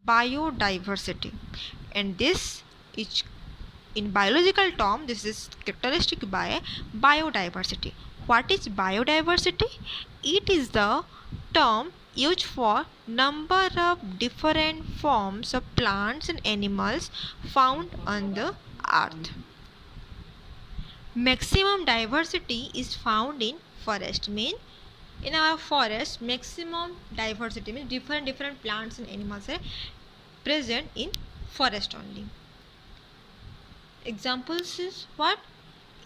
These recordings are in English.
biodiversity, and this is in biological term this is characteristic by biodiversity. What is biodiversity? It is the term used for number of different forms of plants and animals found on the earth. Maximum diversity is found in forest. Mean in our forest maximum diversity means different plants and animals are present in forest only. Examples is what?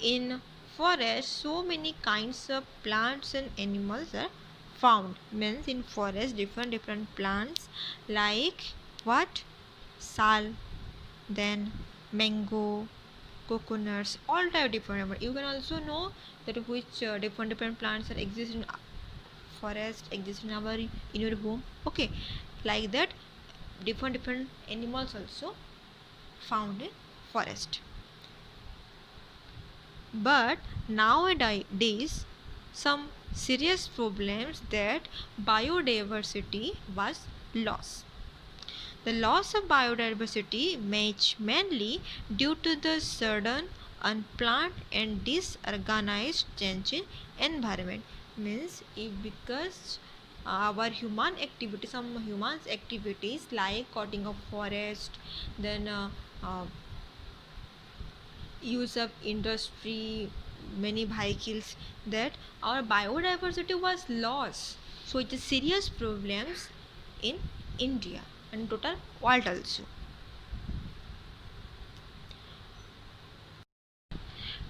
In forest so many kinds of plants and animals are found. Means in forest different plants like what? Sal, then mango, coconuts, all type different. You can also know that which different plants are exist in forest, exist in our in your home. Okay, like that different animals also found in forest. But nowadays some serious problems that biodiversity was lost. The loss of biodiversity mainly due to the sudden unplanned and disorganized change in environment. Means if because our human activity, some humans activities like cutting of forest, then use of industry, many vehicles, that our biodiversity was lost. So it is serious problems in India and total world also.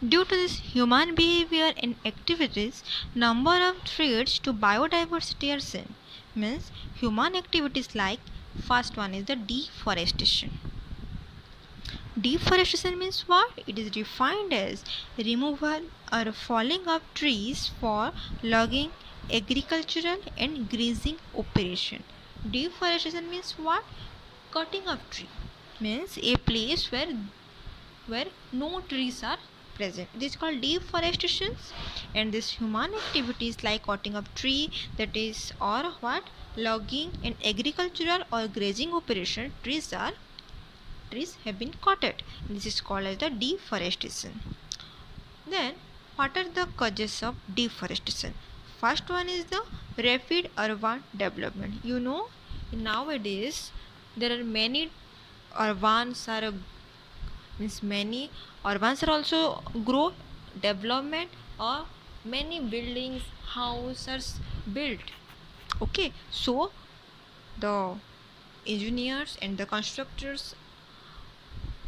Due to this human behavior and activities, number of threats to biodiversity are seen. Means human activities like first one is the deforestation. Deforestation means what? It is defined as removal or falling of trees for logging, agricultural and grazing operation. Deforestation means what? Cutting of tree. Means a place where no trees are present. This is called deforestation. And this human activities like cutting of tree, that is, or what? Logging and agricultural or grazing operation, trees have been cutted. This is called as the deforestation. Then what are the causes of deforestation? First one is the rapid urban development. You know, nowadays there are many urbans are means many urbans are also grow development, or many buildings houses built. Okay, so the engineers and the constructors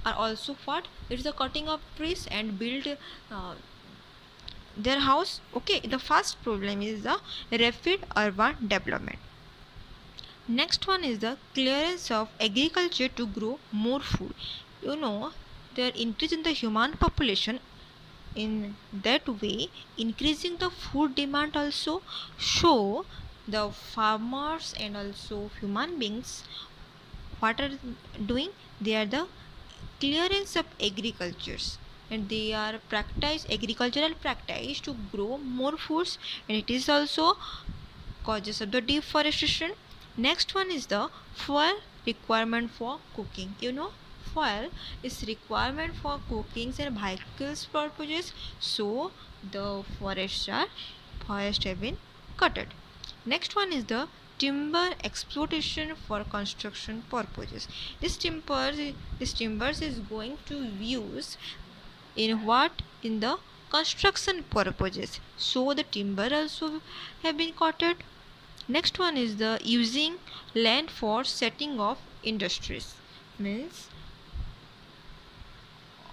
are also what? It's the cutting of trees and build their house. Okay, the first problem is the rapid urban development. Next one is the clearance of agriculture to grow more food. You know, there increase in the human population, in that way increasing the food demand also. So the farmers and also human beings what are doing? They are the clearance of agricultures, and they are practice agricultural practice to grow more foods, and it is also causes of the deforestation. Next one is the fuel requirement for cooking. You know, fuel is requirement for cooking and vehicles purposes, so the forests have been cutted. Next one is the timber exploitation for construction purposes. This timbers is going to use in what? In the construction purposes, so the timber also have been cutted. Next one is the using land for setting of industries. Means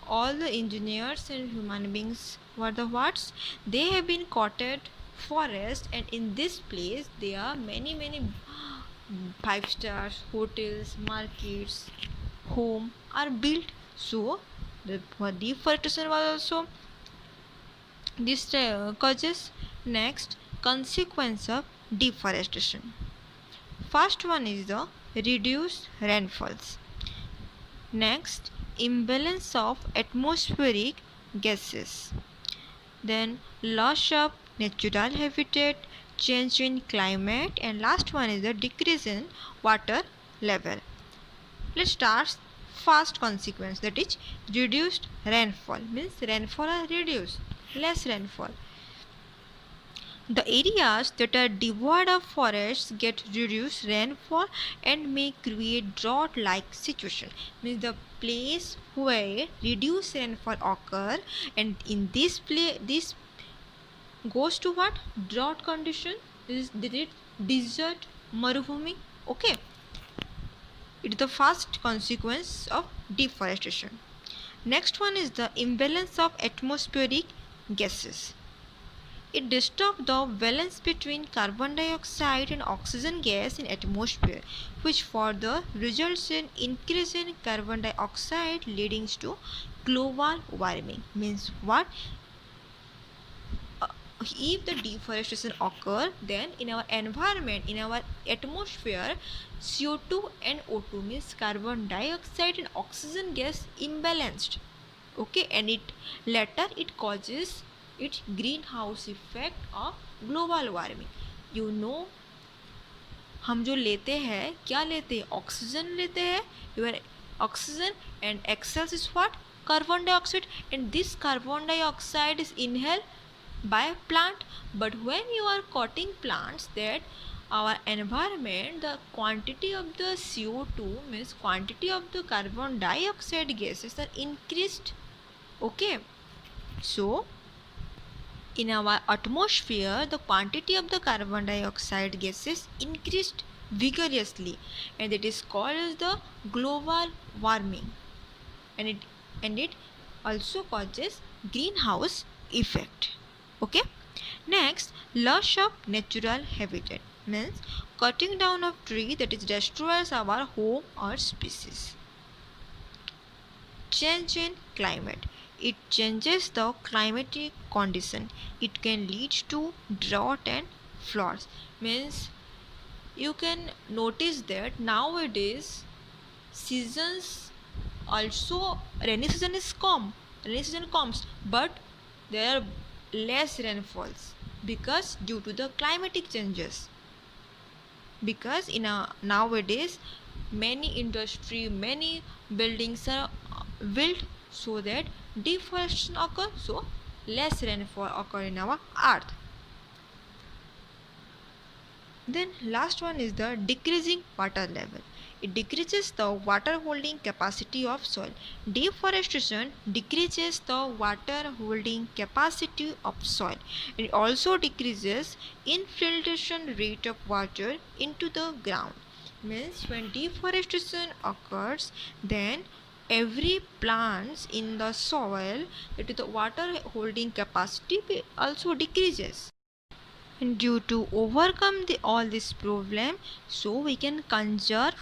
all the engineers and human beings were the whats? They have been cutted forest, and in this place there are many 5 stars hotels, markets, home are built. So the deforestation was also this causes. Next, consequence of deforestation. First one is the reduced rainfalls. Next, imbalance of atmospheric gases. Then loss of natural habitat, change in climate, and last one is the decrease in water level. let's start first consequence, that is reduced rainfall. Means rainfall are reduced, less rainfall. The areas that are devoid of forests get reduced rainfall and may create drought-like situation. Means the place where reduced rainfall occur, and in this place, this goes to what? Drought condition. Is it desert, marubhumi? Okay. It is the first consequence of deforestation. Next one is the imbalance of atmospheric gases. It disturbs the balance between carbon dioxide and oxygen gas in atmosphere, which further results in increase in carbon dioxide, leading to global warming. Means what? If the deforestation occur, then in our environment, in our atmosphere, CO2 and O2 means carbon dioxide and oxygen gas imbalanced. Okay, and it later it causes its greenhouse effect of global warming. You know, हम जो लेते हैं, क्या लेते हैं? Oxygen लेते हैं. Your oxygen and excess is what? Carbon dioxide, and this carbon dioxide is inhaled by plant. But when you are cutting plants, that our environment, the quantity of the CO2 means quantity of the carbon dioxide gases are increased. Okay, so in our atmosphere, the quantity of the carbon dioxide gases increased vigorously, and it is called as the global warming, and it also causes greenhouse effect. Okay, next, loss of natural habitat means cutting down of tree that is destroys our home or species. Change in climate. It changes the climatic condition. It can lead to drought and floods. Means you can notice that nowadays seasons also, rainy season comes, but there are less rainfalls because due to the climatic changes. Because nowadays many industry, many buildings are built, so that deforestation occurs, so less rainfall occur in our earth. Then last one is the decreasing water level. It decreases the water holding capacity of soil. Deforestation decreases the water holding capacity of soil. It also decreases infiltration rate of water into the ground. Means when deforestation occurs, then every plants in the soil, it is the water holding capacity also decreases. And due to overcome all this problem, so we can conserve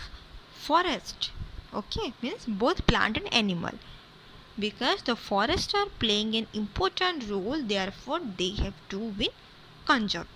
forest. Okay, means both plant and animal, because the forests are playing an important role, therefore they have to be conserved.